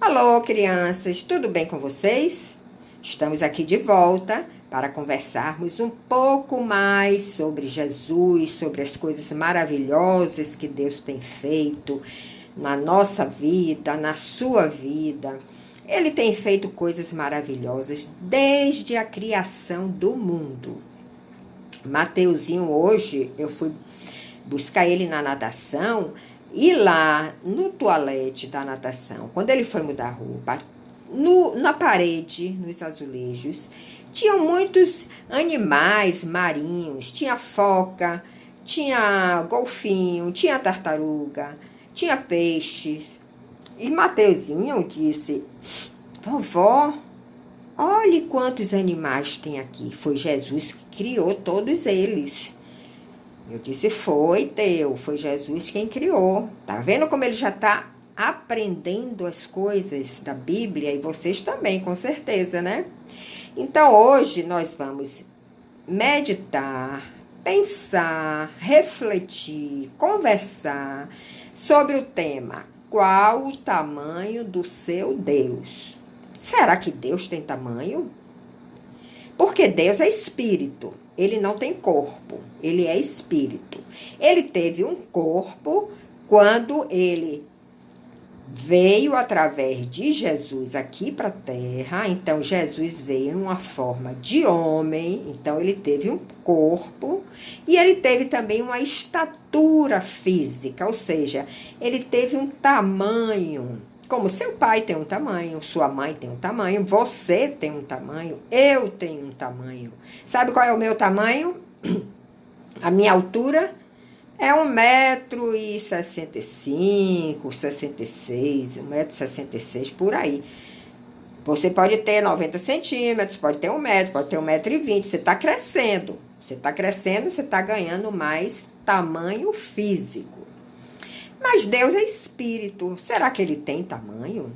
Alô, crianças, tudo bem com vocês? Estamos aqui de volta para conversarmos um pouco mais sobre Jesus, sobre as coisas maravilhosas que Deus tem feito na nossa vida, na sua vida. Ele tem feito coisas maravilhosas desde a criação do mundo. Mateuzinho, hoje eu fui buscar ele na natação. E lá no toalete da natação, quando ele foi mudar a roupa, na parede, nos azulejos, tinham muitos animais marinhos. Tinha foca, tinha golfinho, tinha tartaruga, tinha peixes. E Mateuzinho disse: vovó, olhe quantos animais tem aqui. Foi Jesus que criou todos eles. Eu disse, foi Jesus quem criou. Tá vendo como ele já está aprendendo as coisas da Bíblia? E vocês também, com certeza, né? Então, hoje nós vamos meditar, pensar, refletir, conversar sobre o tema: qual o tamanho do seu Deus? Será que Deus tem tamanho? Porque Deus é espírito, ele não tem corpo, ele é espírito. Ele teve um corpo quando ele veio através de Jesus aqui para a terra. Então, Jesus veio em uma forma de homem, então ele teve um corpo e ele teve também uma estatura física, ou seja, ele teve um tamanho. Como seu pai tem um tamanho, sua mãe tem um tamanho, você tem um tamanho, eu tenho um tamanho. Sabe qual é o meu tamanho? A minha altura é 1,65 m, 66, 1,66 m, por aí. Você pode ter 90 centímetros, pode ter 1 metro, pode ter 1,20 m. Você está crescendo. Você está ganhando mais tamanho físico. Mas Deus é espírito. Será que ele tem tamanho?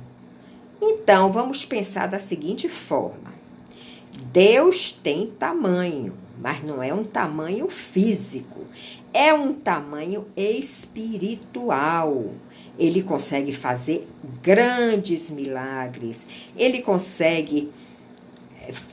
Então, vamos pensar da seguinte forma. Deus tem tamanho, mas não é um tamanho físico. É um tamanho espiritual. Ele consegue fazer grandes milagres. Ele consegue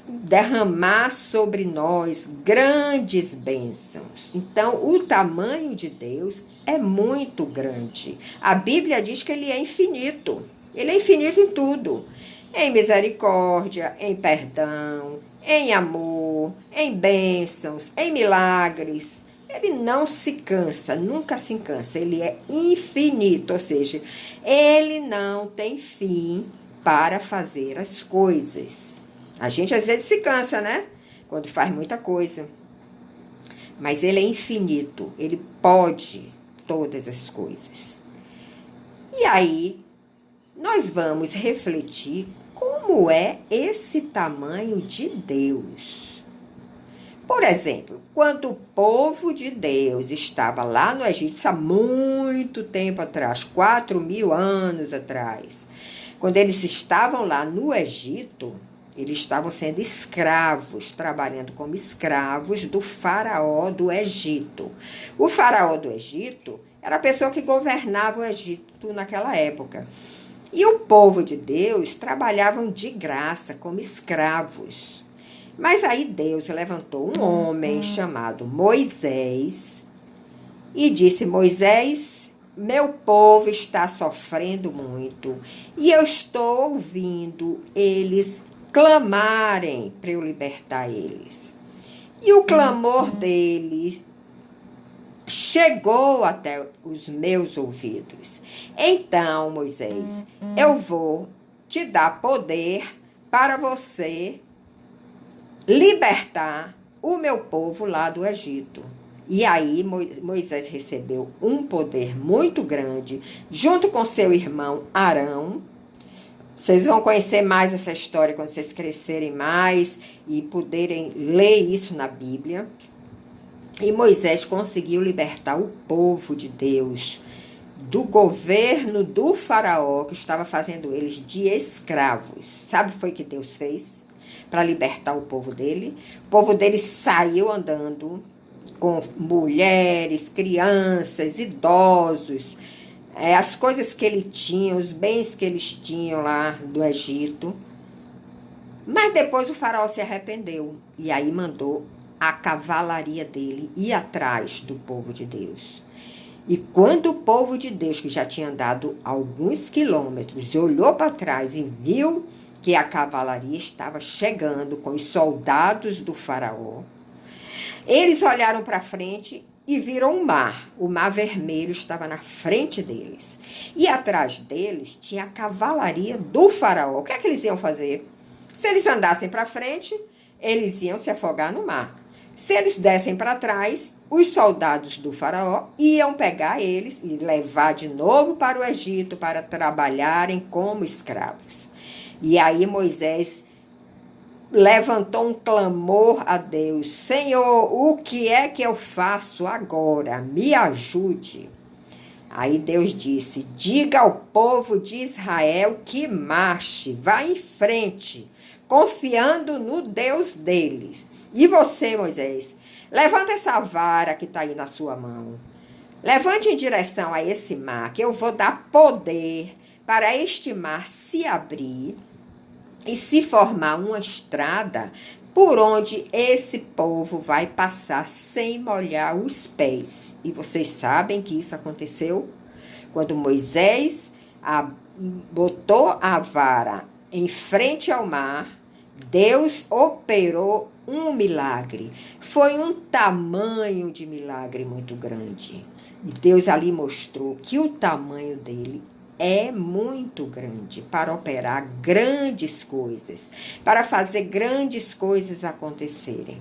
derramar sobre nós grandes bênçãos. Então, o tamanho de Deus é muito grande. A Bíblia diz que ele é infinito. Ele é infinito em tudo. Em misericórdia, em perdão, em amor, em bênçãos, em milagres. Ele não se cansa, nunca se cansa. Ele é infinito, ou seja, ele não tem fim para fazer as coisas. A gente às vezes se cansa, né? Quando faz muita coisa. Mas ele é infinito, ele pode todas as coisas. E aí, nós vamos refletir como é esse tamanho de Deus. Por exemplo, quando o povo de Deus estava lá no Egito, há muito tempo atrás, 4.000 anos atrás, quando eles estavam lá no Egito, eles estavam sendo escravos, trabalhando como escravos do faraó do Egito. O faraó do Egito era a pessoa que governava o Egito naquela época. E o povo de Deus trabalhavam de graça como escravos. Mas aí Deus levantou um homem chamado Moisés e disse: Moisés, meu povo está sofrendo muito e eu estou ouvindo eles clamarem para eu libertar eles. E o clamor dele chegou até os meus ouvidos. Então, Moisés, eu vou te dar poder para você libertar o meu povo lá do Egito. E aí Moisés recebeu um poder muito grande, junto com seu irmão Arão. Vocês vão conhecer mais essa história quando vocês crescerem mais e poderem ler isso na Bíblia. E Moisés conseguiu libertar o povo de Deus do governo do faraó, que estava fazendo eles de escravos. Sabe o que foi que Deus fez para libertar o povo dele? O povo dele saiu andando com mulheres, crianças, idosos, as coisas que ele tinha, os bens que eles tinham lá do Egito. Mas depois o faraó se arrependeu e aí mandou a cavalaria dele ir atrás do povo de Deus. E quando o povo de Deus, que já tinha andado alguns quilômetros, olhou para trás e viu que a cavalaria estava chegando com os soldados do faraó, eles olharam para frente e viram um mar. O mar vermelho estava na frente deles. E atrás deles tinha a cavalaria do faraó. O que é que eles iam fazer? Se eles andassem para frente, eles iam se afogar no mar. Se eles dessem para trás, os soldados do faraó iam pegar eles e levar de novo para o Egito para trabalharem como escravos. E aí Moisés levantou um clamor a Deus: Senhor, o que é que eu faço agora? Me ajude. Aí Deus disse: diga ao povo de Israel que marche, vá em frente, confiando no Deus deles. E você, Moisés, levanta essa vara que está aí na sua mão. Levante em direção a esse mar, que eu vou dar poder para este mar se abrir e se formar uma estrada por onde esse povo vai passar sem molhar os pés. E vocês sabem que isso aconteceu quando Moisés botou a vara em frente ao mar. Deus operou um milagre. Foi um tamanho de milagre muito grande. E Deus ali mostrou que o tamanho dele é muito grande para operar grandes coisas, para fazer grandes coisas acontecerem.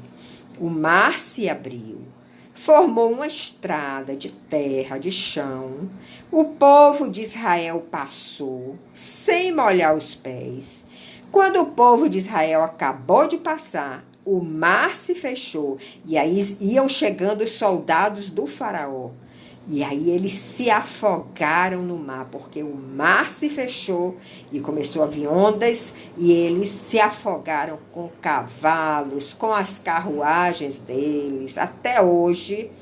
O mar se abriu, formou uma estrada de terra, de chão. O povo de Israel passou sem molhar os pés. Quando o povo de Israel acabou de passar, o mar se fechou e aí iam chegando os soldados do faraó. E aí eles se afogaram no mar, porque o mar se fechou e começou a vir ondas, e eles se afogaram com cavalos, com as carruagens deles. Até hoje,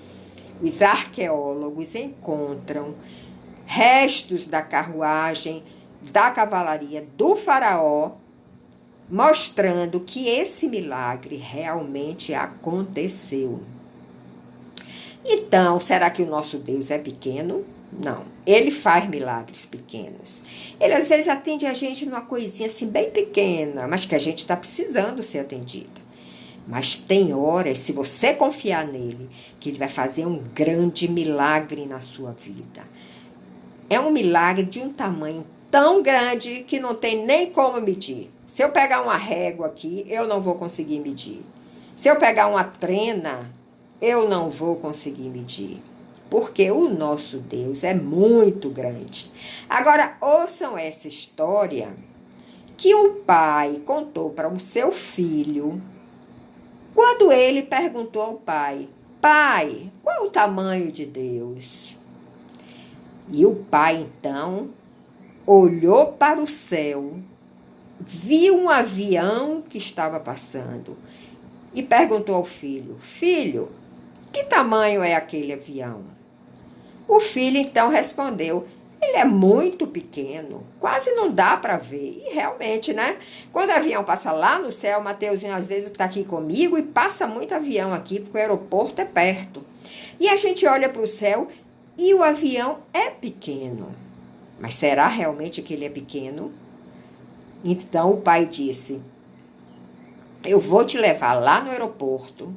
os arqueólogos encontram restos da carruagem, da cavalaria do faraó, mostrando que esse milagre realmente aconteceu. Então, será que o nosso Deus é pequeno? Não, ele faz milagres pequenos. Ele às vezes atende a gente numa coisinha assim bem pequena, mas que a gente está precisando ser atendida. Mas tem horas, se você confiar nele, que ele vai fazer um grande milagre na sua vida. É um milagre de um tamanho tão grande que não tem nem como medir. Se eu pegar uma régua aqui, eu não vou conseguir medir. Se eu pegar uma trena, eu não vou conseguir medir, porque o nosso Deus é muito grande. Agora, ouçam essa história que o pai contou para o seu filho, quando ele perguntou ao pai: pai, qual é o tamanho de Deus? E o pai, então, olhou para o céu, viu um avião que estava passando e perguntou ao filho: filho, que tamanho é aquele avião? O filho então respondeu: ele é muito pequeno, quase não dá para ver. E realmente, né? Quando o avião passa lá no céu, Mateuzinho às vezes está aqui comigo e passa muito avião aqui, porque o aeroporto é perto. E a gente olha para o céu e o avião é pequeno. Mas será realmente que ele é pequeno? Então o pai disse: eu vou te levar lá no aeroporto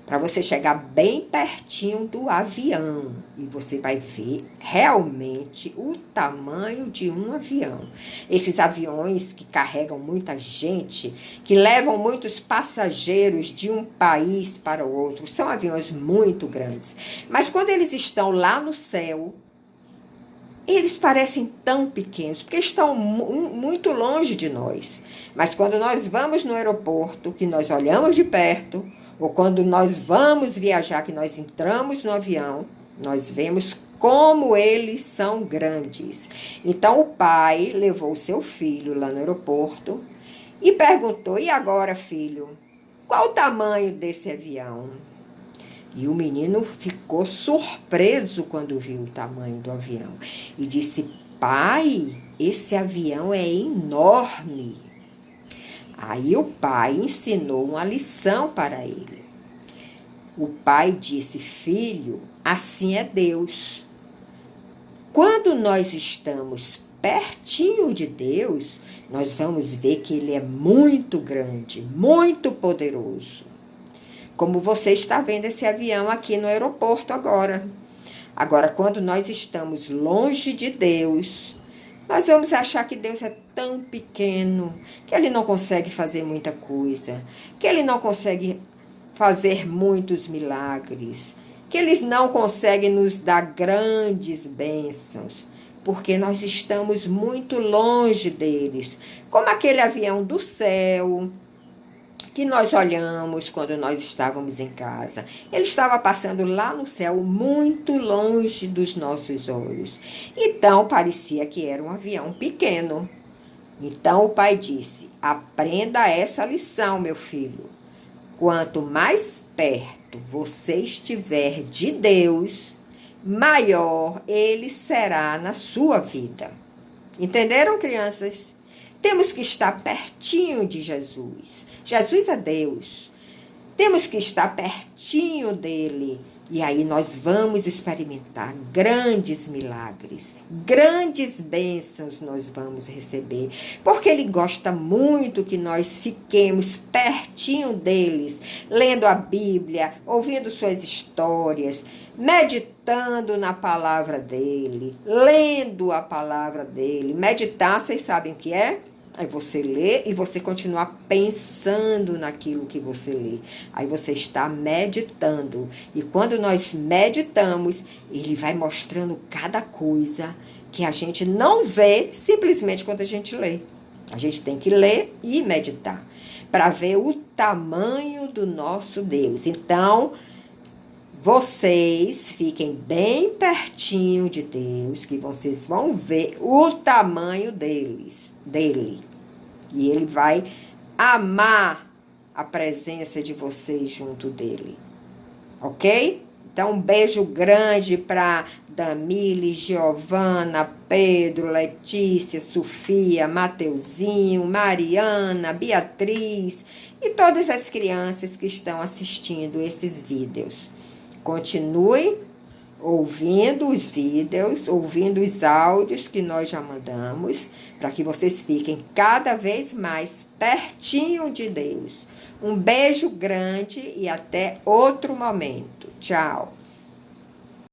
para você chegar bem pertinho do avião e você vai ver realmente o tamanho de um avião. Esses aviões que carregam muita gente, que levam muitos passageiros de um país para o outro, são aviões muito grandes. Mas quando eles estão lá no céu, eles parecem tão pequenos, porque estão muito longe de nós. Mas quando nós vamos no aeroporto, que nós olhamos de perto, ou quando nós vamos viajar, que nós entramos no avião, nós vemos como eles são grandes. Então, o pai levou o seu filho lá no aeroporto e perguntou: e agora, filho, qual o tamanho desse avião? E o menino ficou surpreso quando viu o tamanho do avião. E disse: pai, esse avião é enorme. Aí o pai ensinou uma lição para ele. O pai disse: filho, assim é Deus. Quando nós estamos pertinho de Deus, nós vamos ver que Ele é muito grande, muito poderoso. Como você está vendo esse avião aqui no aeroporto agora. Agora, quando nós estamos longe de Deus, nós vamos achar que Deus é tão pequeno, que Ele não consegue fazer muita coisa, que Ele não consegue fazer muitos milagres, que Ele não consegue nos dar grandes bênçãos, porque nós estamos muito longe deles, como aquele avião do céu que nós olhamos quando nós estávamos em casa. Ele estava passando lá no céu, muito longe dos nossos olhos. Então, parecia que era um avião pequeno. Então, o pai disse: aprenda essa lição, meu filho. Quanto mais perto você estiver de Deus, maior Ele será na sua vida. Entenderam, crianças? Temos que estar pertinho de Jesus. Jesus é Deus. Temos que estar pertinho dele. E aí nós vamos experimentar grandes milagres, grandes bênçãos nós vamos receber. Porque ele gosta muito que nós fiquemos pertinho deles, lendo a Bíblia, ouvindo suas histórias, meditando na palavra dele, lendo a palavra dele. Meditar, vocês sabem o que é? Aí você lê e você continuar pensando naquilo que você lê. Aí você está meditando. E quando nós meditamos, ele vai mostrando cada coisa que a gente não vê simplesmente quando a gente lê. A gente tem que ler e meditar para ver o tamanho do nosso Deus. Então, vocês fiquem bem pertinho de Deus, que vocês vão ver o tamanho dele. E ele vai amar a presença de vocês junto dele. Ok? Então, um beijo grande para Damile, Giovana, Pedro, Letícia, Sofia, Mateuzinho, Mariana, Beatriz e todas as crianças que estão assistindo esses vídeos. Continue ouvindo os vídeos, ouvindo os áudios que nós já mandamos, para que vocês fiquem cada vez mais pertinho de Deus. Um beijo grande e até outro momento. Tchau!